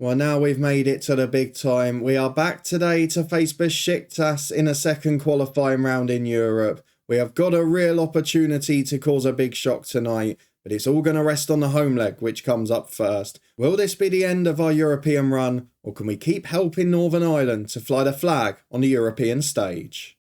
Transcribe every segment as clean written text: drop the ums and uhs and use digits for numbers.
Well, now we've made it to the big time. We are back today to face Besiktas in a second qualifying round in Europe. We have got a real opportunity to cause a big shock tonight, but it's all going to rest on the home leg, which comes up first. Will this be the end of our European run, or can we keep helping Northern Ireland to fly the flag on the European stage?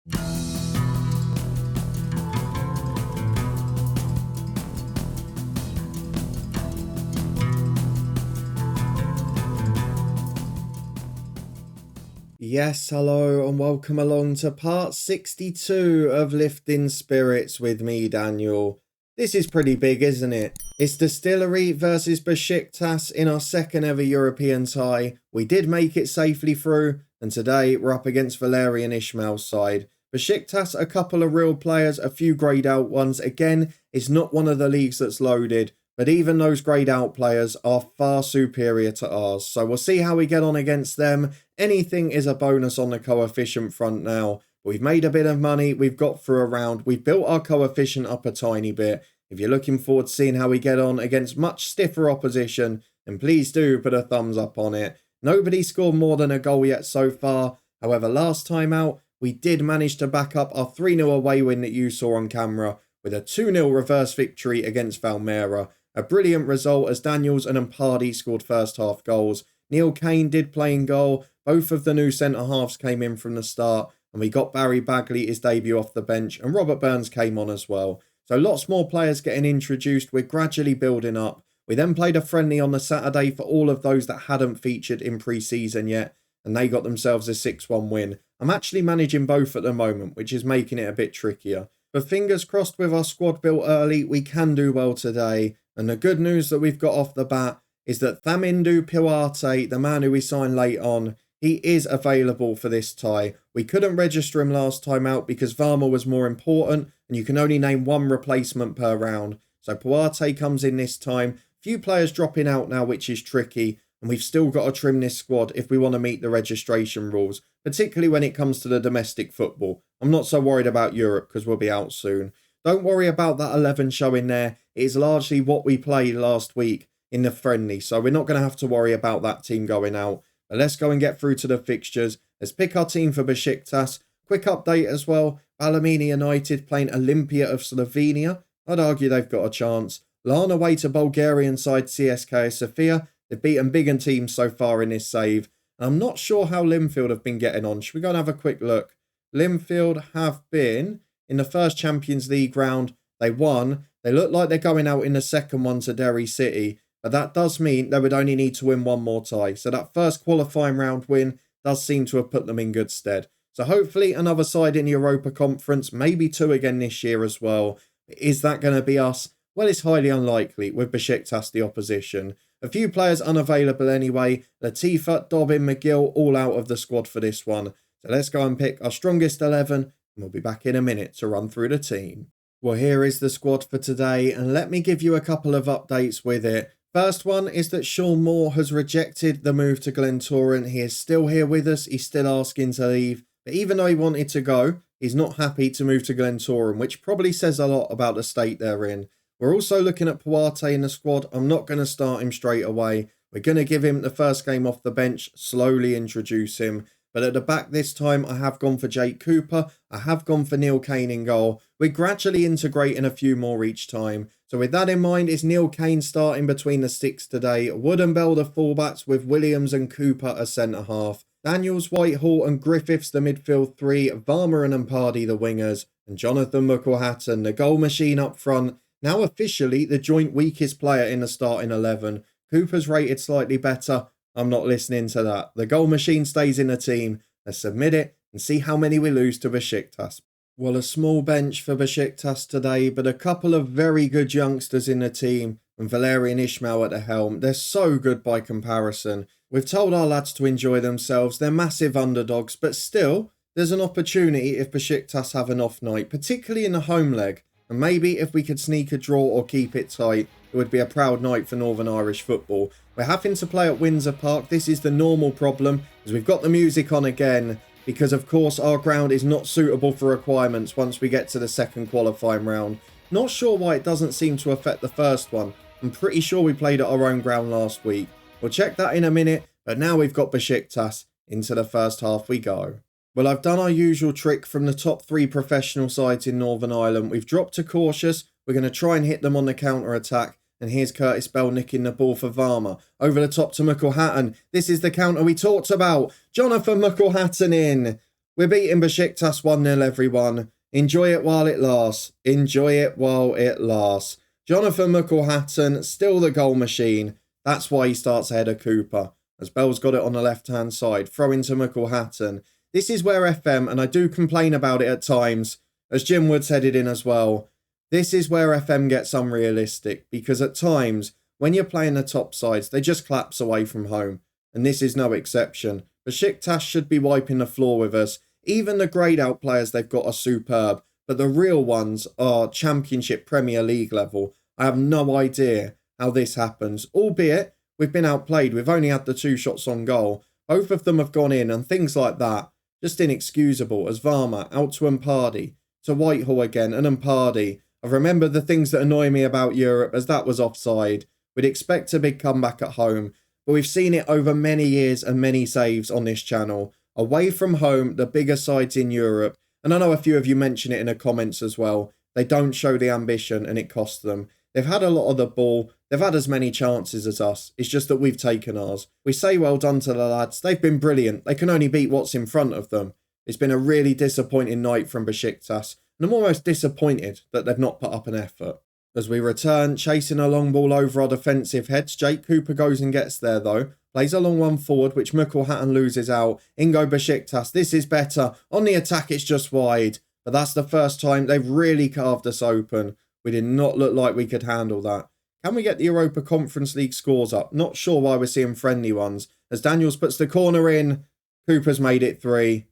Yes, hello and welcome along to part 62 of Lifting Spirits with me, Daniel. This is pretty big, isn't it? It's Distillery versus Besiktas in our second ever European tie. We did make it safely through, and today we're up against Valerian Ismail's side. Besiktas, a couple of real players, a few greyed out ones. Again, it's not one of the leagues that's loaded, but even those greyed out players are far superior to ours. So we'll see how we get on against them. Anything is a bonus on the coefficient front now. We've made a bit of money. We've got through a round. We've built our coefficient up a tiny bit. If you're looking forward to seeing how we get on against much stiffer opposition, then please do put a thumbs up on it. Nobody scored more than a goal yet so far. However, last time out, we did manage to back up our 3-0 away win that you saw on camera with a 2-0 reverse victory against Valmera. A brilliant result as Daniels and Ampardi scored first half goals. Neil Kane did play in goal. Both of the new centre-halves came in from the start, and we got Barry Bagley his debut off the bench, and Robert Burns came on as well. So lots more players getting introduced. We're gradually building up. We then played a friendly on the Saturday for all of those that hadn't featured in pre-season yet, and they got themselves a 6-1 win. I'm actually managing both at the moment, which is making it a bit trickier. But fingers crossed with our squad built early, we can do well today. And the good news that we've got off the bat is that Thamindu Piwate, the man who we signed late on, he is available for this tie. We couldn't register him last time out because Varma was more important and you can only name one replacement per round. So Piwate comes in this time. Few players dropping out now, which is tricky. And we've still got to trim this squad if we want to meet the registration rules, particularly when it comes to the domestic football. I'm not so worried about Europe because we'll be out soon. Don't worry about that 11 showing there. It is largely what we played last week in the friendly. So we're not going to have to worry about that team going out. But let's go and get through to the fixtures. Let's pick our team for Besiktas. Quick update as well. Ballymena United playing Olympia of Slovenia. I'd argue they've got a chance. Larn away to Bulgarian side CSKA Sofia. They've beaten bigger teams so far in this save. And I'm not sure how Linfield have been getting on. Should we go and have a quick look? Linfield have been in the first Champions League round. They won. They look like they're going out in the second one to Derry City. But that does mean they would only need to win one more tie. So that first qualifying round win does seem to have put them in good stead. So hopefully another side in the Europa Conference, maybe two again this year as well. Is that going to be us? Well, it's highly unlikely with Besiktas the opposition. A few players unavailable anyway. Latifa, Dobbin, McGill all out of the squad for this one. So let's go and pick our strongest 11 and we'll be back in a minute to run through the team. Well, here is the squad for today and let me give you a couple of updates with it. First one is that Sean Moore has rejected the move to Glentoran. He is still here with us. He's still asking to leave. But even though he wanted to go, he's not happy to move to Glentoran, which probably says a lot about the state they're in. We're also looking at Piwate in the squad. I'm not going to start him straight away. We're going to give him the first game off the bench, slowly introduce him. But at the back this time, I have gone for Jake Cooper. I have gone for Neil Kane in goal. We're gradually integrating a few more each time. So with that in mind, is Neil Kane starting between the sticks today. Wood and Bell the fullbacks with Williams and Cooper as centre-half. Daniels, Whitehall and Griffiths the midfield three. Varma and Ampardi the wingers. And Jonathan McElhatton, the goal machine up front. Now officially the joint weakest player in the starting 11. Cooper's rated slightly better. I'm not listening to that. The goal machine stays in the team. Let's submit it and see how many we lose to Besiktas. Well, a small bench for Besiktas today, but a couple of very good youngsters in the team and Valerian Ismail at the helm. They're so good by comparison. We've told our lads to enjoy themselves. They're massive underdogs, but still, there's an opportunity if Besiktas have an off night, particularly in the home leg. And maybe if we could sneak a draw or keep it tight, it would be a proud night for Northern Irish football. We're having to play at Windsor Park. This is the normal problem, as we've got the music on again, because of course our ground is not suitable for requirements once we get to the second qualifying round. Not sure why it doesn't seem to affect the first one. I'm pretty sure we played at our own ground last week. We'll check that in a minute, But now we've got Besiktas. Into the first half we go. Well, I've done our usual trick from the top 3 professional sides in Northern Ireland. We've dropped to cautious. We're going to try and hit them on the counter-attack. And here's Curtis Bell nicking the ball for Varma. Over the top to McElhatton. This is the counter we talked about. Jonathan McElhatton in. We're beating Besiktas 1-0, everyone. Enjoy it while it lasts. Enjoy it while it lasts. Jonathan McElhatton, still the goal machine. That's why he starts ahead of Cooper. As Bell's got it on the left-hand side. Throw into McElhatton. This is where FM, and I do complain about it at times, as Jim Wood's headed in as well. This is where FM gets unrealistic, because at times, when you're playing the top sides, they just collapse away from home. And this is no exception. Besiktas should be wiping the floor with us. Even the greyed-out players they've got are superb, but the real ones are Championship Premier League level. I have no idea how this happens, albeit we've been outplayed. We've only had the 2 shots on goal. Both of them have gone in and things like that. Just inexcusable. As Varma out to Mpardi. To Whitehall again and Mpardi. I've remembered the things that annoy me about Europe as that was offside. We'd expect a big comeback at home. But we've seen it over many years and many saves on this channel. Away from home, the bigger sides in Europe. And I know a few of you mention it in the comments as well. They don't show the ambition and it costs them. They've had a lot of the ball. They've had as many chances as us. It's just that we've taken ours. We say well done to the lads. They've been brilliant. They can only beat what's in front of them. It's been a really disappointing night from Besiktas. And I'm almost disappointed that they've not put up an effort. As we return, chasing a long ball over our defensive heads. Jake Cooper goes and gets there though. Plays a long one forward, which McElhatton loses out. In go Besiktas. This is better. On the attack, it's just wide. But that's the first time they've really carved us open. We did not look like we could handle that. Can we get the Europa Conference League scores up? Not sure why we're seeing friendly ones. As Daniels puts the corner in, Cooper's made it 3.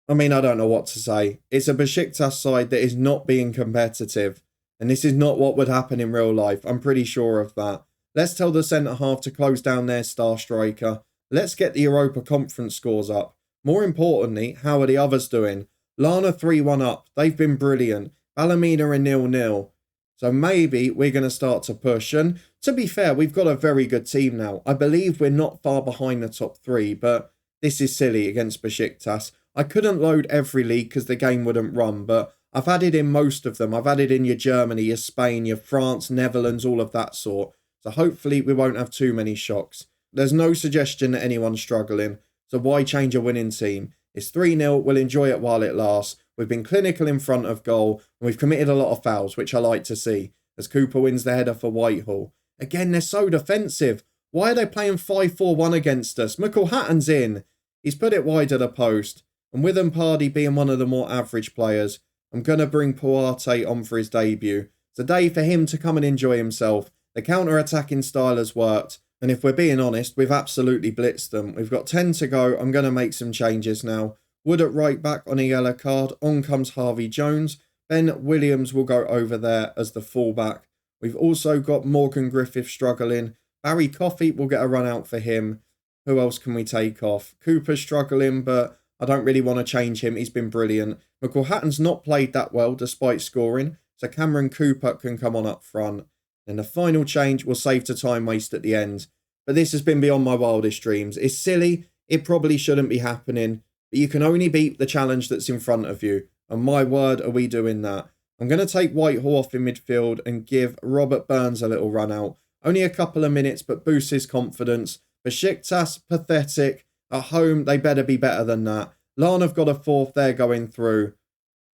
I mean, I don't know what to say. It's a Besiktas side that is not being competitive. And this is not what would happen in real life. I'm pretty sure of that. Let's tell the centre-half to close down their star striker. Let's get the Europa Conference scores up. More importantly, how are the others doing? Lana 3-1 up. They've been brilliant. Ballymena are 0-0. So maybe we're going to start to push. And to be fair, we've got a very good team now. I believe we're not far behind the top 3, but this is silly against Besiktas. I couldn't load every league because the game wouldn't run, but I've added in most of them. I've added in your Germany, your Spain, your France, Netherlands, all of that sort. So hopefully we won't have too many shocks. There's no suggestion that anyone's struggling. So why change a winning team? It's 3-0. We'll enjoy it while it lasts. We've been clinical in front of goal, and we've committed a lot of fouls, which I like to see, as Cooper wins the header for Whitehall. Again, they're so defensive. Why are they playing 5-4-1 against us? McElhatton's in. He's put it wide of the post. And with Mpardi being one of the more average players, I'm going to bring Puarte on for his debut. It's a day for him to come and enjoy himself. The counter-attacking style has worked. And if we're being honest, we've absolutely blitzed them. We've got 10 to go. I'm going to make some changes now. Wood at right back on a yellow card. On comes Harvey Jones. Ben Williams will go over there as the fullback. We've also got Morgan Griffith struggling. Barry Coffey will get a run out for him. Who else can we take off? Cooper's struggling, but I don't really want to change him. He's been brilliant. McElhatton's not played that well despite scoring, so Cameron Cooper can come on up front. And the final change will save to time waste at the end. But this has been beyond my wildest dreams. It's silly. It probably shouldn't be happening. But you can only beat the challenge that's in front of you. And my word, are we doing that? I'm going to take Whitehall off in midfield and give Robert Burns a little run out. Only a couple of minutes, but boosts his confidence. Besiktas, pathetic. At home, they better be better than that. Larne have got a 4th there going through.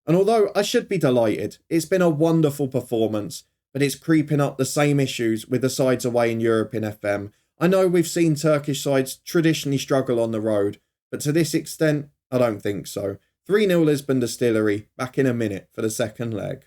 And although I should be delighted, it's been a wonderful performance. But it's creeping up the same issues with the sides away in Europe in FM. I know we've seen Turkish sides traditionally struggle on the road. But to this extent, I don't think so. 3-0 Lisburn Distillery. Back in a minute for the second leg.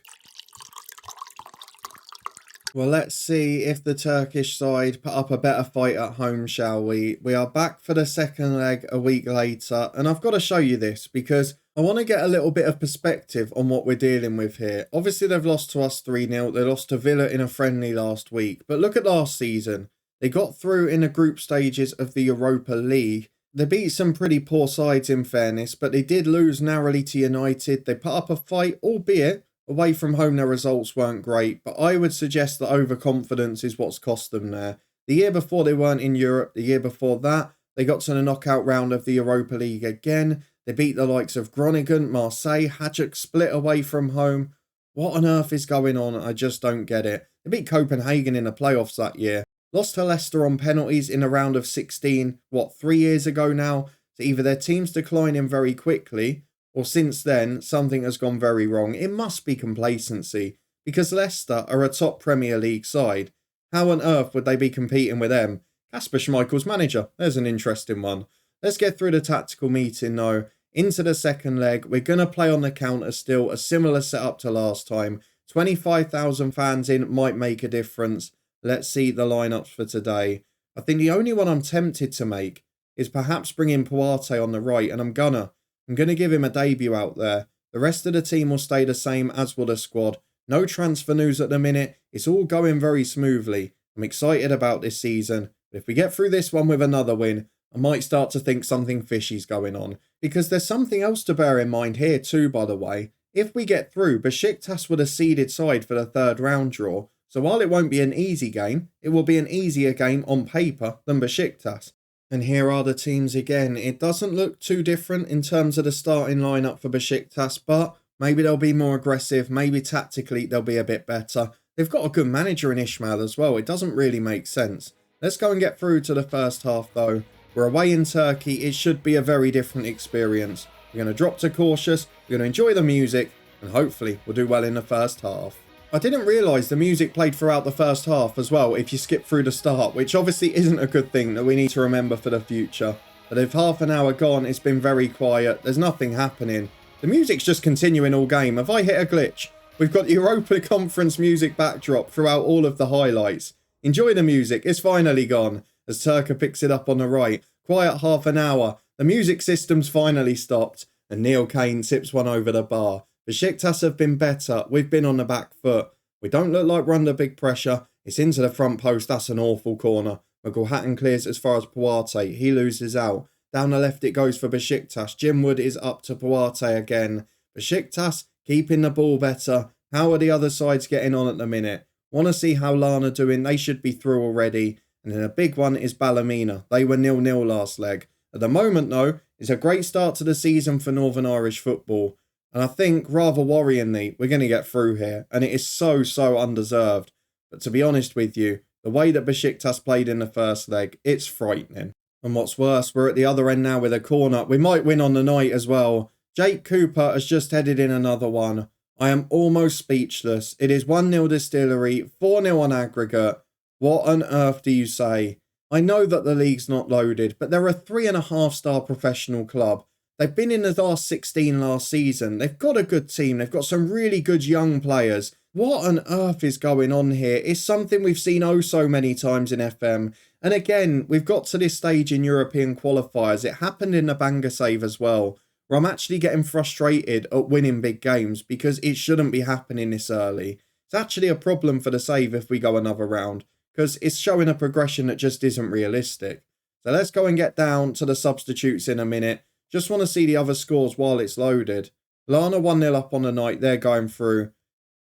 Well, let's see if the Turkish side put up a better fight at home, shall we? We are back for the second leg a week later. And I've got to show you this because I want to get a little bit of perspective on what we're dealing with here. Obviously, they've lost to us 3-0. They lost to Villa in a friendly last week. But look at last season. They got through in the group stages of the Europa League. They beat some pretty poor sides in fairness, but they did lose narrowly to United. They put up a fight, albeit away from home their results weren't great, but I would suggest that overconfidence is what's cost them there. The year before they weren't in Europe. The year before that, they got to the knockout round of the Europa League again. They beat the likes of Groningen, Marseille, Hajduk split away from home. What on earth is going on? I just don't get it. They beat Copenhagen in the playoffs that year. Lost to Leicester on penalties in a round of 16, 3 years ago now? So either their team's declining very quickly, or since then, something has gone very wrong. It must be complacency, because Leicester are a top Premier League side. How on earth would they be competing with them? Kasper Schmeichel's manager. There's an interesting one. Let's get through the tactical meeting though. Into the second leg. We're going to play on the counter still. A similar setup to last time. 25,000 fans in might make a difference. Let's see the lineups for today. I think the only one I'm tempted to make is perhaps bring in Puarte on the right. And I'm gonna give him a debut out there. The rest of the team will stay the same, as will the squad. No transfer news at the minute. It's all going very smoothly. I'm excited about this season. But if we get through this one with another win, I might start to think something fishy's going on. Because there's something else to bear in mind here too, by the way. If we get through, Besiktas were a seeded side for the third round draw. So while it won't be an easy game, it will be an easier game on paper than Besiktas. And here are the teams again. It doesn't look too different in terms of the starting lineup for Besiktas, but maybe they'll be more aggressive. Maybe tactically they'll be a bit better. They've got a good manager in Ismail as well. It doesn't really make sense. Let's go and get through to the first half though. We're away in Turkey. It should be a very different experience. We're going to drop to cautious. We're going to enjoy the music. And hopefully we'll do well in the first half. I didn't realise the music played throughout the first half as well if you skip through the start, which obviously isn't a good thing that we need to remember for the future. But if half an hour gone, it's been very quiet. There's nothing happening. The music's just continuing all game. Have I hit a glitch? We've got the Europa Conference music backdrop throughout all of the highlights. Enjoy the music. It's finally gone. As Turka picks it up on the right. Quiet half an hour. The music system's finally stopped. And Neil Kane tips one over the bar. Besiktas have been better. We've been on the back foot. We don't look like we're under big pressure. It's into the front post. That's an awful corner. McElhatton clears as far as Puarte. He loses out. Down the left it goes for Besiktas. Jim Wood is up to Puarte again. Besiktas keeping the ball better. How are the other sides getting on at the minute? Want to see how Lana doing. They should be through already. And then a big one is Ballymena. They were 0-0 last leg. At the moment though, it's a great start to the season for Northern Irish football. And I think, rather worryingly, we're going to get through here. And it is so undeserved. But to be honest with you, the way that Besiktas played in the first leg, it's frightening. And what's worse, we're at the other end now with a corner. We might win on the night as well. Jake Cooper has just headed in another one. I am almost speechless. It is 1-0 Distillery, 4-0 on aggregate. What on earth do you say? I know that the league's not loaded, but they're a 3.5-star professional club. They've been in the last 16 last season. They've got a good team. They've got some really good young players. What on earth is going on here? It's something we've seen oh so many times in FM. And again, we've got to this stage in European qualifiers. It happened in the Bangor save as well, where I'm actually getting frustrated at winning big games because it shouldn't be happening this early. It's actually a problem for the save if we go another round, because it's showing a progression that just isn't realistic. So let's go and get down to the substitutes in a minute. Just want to see the other scores while it's loaded. Lana 1-0 up on the night. They're going through.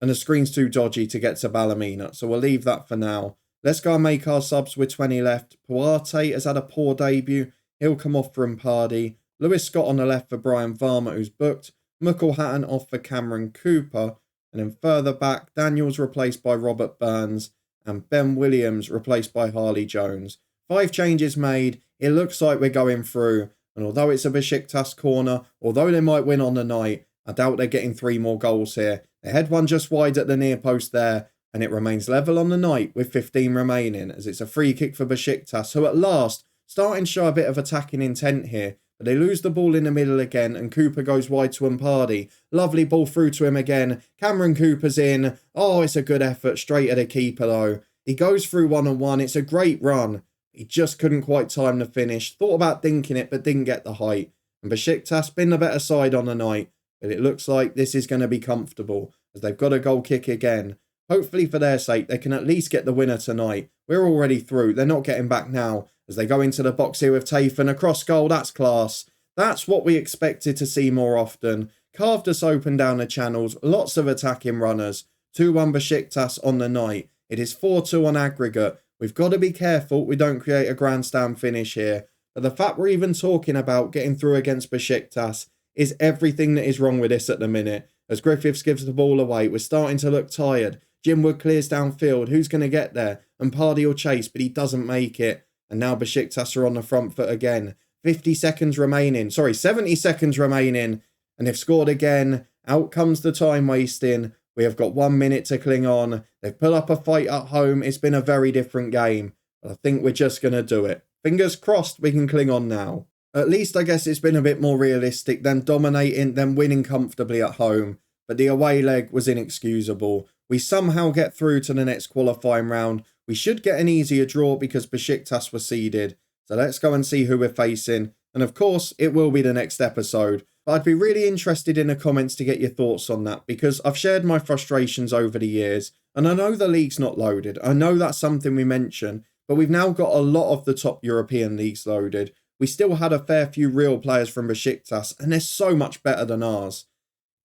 And the screen's too dodgy to get to Ballymena. So we'll leave that for now. Let's go and make our subs with 20 left. Puarte has had a poor debut. He'll come off for Impardi. Lewis Scott on the left for Brian Varma, who's booked. McElhatton off for Cameron Cooper. And then further back, Daniels replaced by Robert Burns. And Ben Williams replaced by Harley Jones. 5 changes made. It looks like we're going through. And although it's a Besiktas corner, although they might win on the night, I doubt they're getting 3 more goals here. They head one just wide at the near post there, and it remains level on the night with 15 remaining, as it's a free kick for Besiktas, who at last starting to show a bit of attacking intent here. But they lose the ball in the middle again, and Cooper goes wide to Impardi. Lovely ball through to him again. Cameron Cooper's in. Oh, it's a good effort, straight at the keeper though. He goes through 1-on-1. It's a great run. He just couldn't quite time the finish. Thought about dinking it, but didn't get the height. And Besiktas been the better side on the night. But it looks like this is going to be comfortable, as they've got a goal kick again. Hopefully for their sake, they can at least get the winner tonight. We're already through. They're not getting back now, as they go into the box here with Tafen. A cross goal, that's class. That's what we expected to see more often. Carved us open down the channels. Lots of attacking runners. 2-1 Besiktas on the night. It is 4-2 on aggregate. We've got to be careful we don't create a grandstand finish here. But the fact we're even talking about getting through against Besiktas is everything that is wrong with this at the minute. As Griffiths gives the ball away, we're starting to look tired. Jim Wood clears downfield. Who's going to get there? And Pardy will chase, but he doesn't make it. And now Besiktas are on the front foot again. 70 seconds remaining. And they've scored again. Out comes the time wasting. We have got 1 minute to cling on. They've put up a fight at home. It's been a very different game. But I think we're just going to do it. Fingers crossed we can cling on now. At least I guess it's been a bit more realistic than dominating, than winning comfortably at home. But the away leg was inexcusable. We somehow get through to the next qualifying round. We should get an easier draw because Besiktas were seeded. So let's go and see who we're facing. And of course, it will be the next episode. But I'd be really interested in the comments to get your thoughts on that, because I've shared my frustrations over the years. And I know the league's not loaded. I know that's something we mention. But we've now got a lot of the top European leagues loaded. We still had a fair few real players from Besiktas, and they're so much better than ours.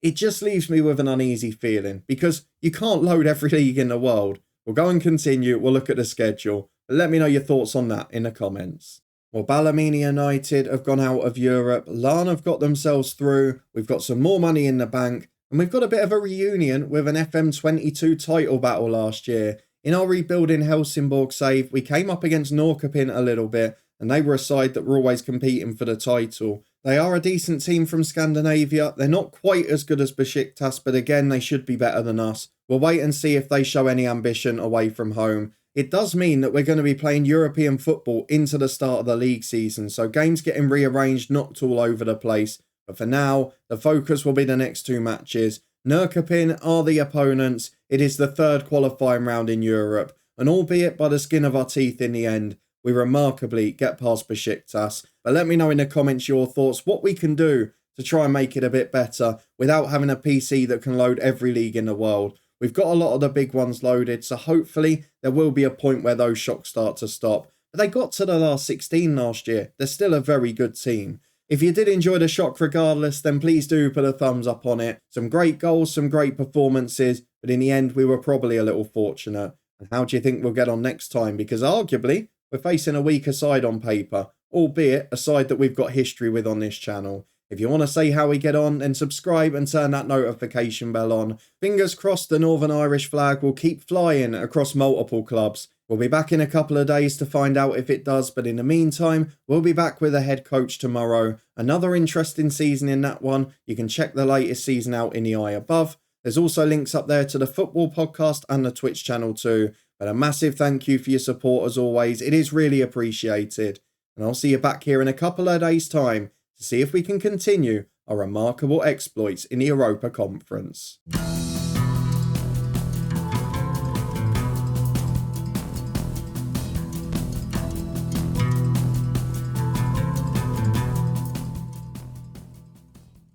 It just leaves me with an uneasy feeling, because you can't load every league in the world. We'll go and continue, we'll look at the schedule, but let me know your thoughts on that in the comments. Well, Ballymena United have gone out of Europe, Larne have got themselves through, we've got some more money in the bank, and we've got a bit of a reunion with an FM22 title battle last year. In our rebuilding Helsingborg save, we came up against Norrköping a little bit, and they were a side that were always competing for the title. They are a decent team from Scandinavia. They're not quite as good as Besiktas, but again, they should be better than us. We'll wait and see if they show any ambition away from home. It does mean that we're going to be playing European football into the start of the league season, so games getting rearranged, knocked all over the place. But for now, the focus will be the next two matches. Norrköping are the opponents. It is the third qualifying round in Europe, and albeit by the skin of our teeth in the end, we remarkably get past Besiktas. But let me know in the comments your thoughts, what we can do to try and make it a bit better without having a PC that can load every league in the world. We've got a lot of the big ones loaded, so hopefully there will be a point where those shocks start to stop. But they got to the last 16 last year. They're still a very good team. If you did enjoy the shock regardless, then please do put a thumbs up on it. Some great goals, some great performances, but in the end we were probably a little fortunate. And how do you think we'll get on next time? Because arguably, we're facing a weaker side on paper, albeit a side that we've got history with on this channel. If you want to see how we get on, then subscribe and turn that notification bell on. Fingers crossed the Northern Irish flag will keep flying across multiple clubs. We'll be back in a couple of days to find out if it does, but in the meantime, we'll be back with a head coach tomorrow. Another interesting season in that one. You can check the latest season out in the eye above. There's also links up there to the football podcast and the Twitch channel too. But a massive thank you for your support as always. It is really appreciated. And I'll see you back here in a couple of days' time to see if we can continue our remarkable exploits in the Europa Conference.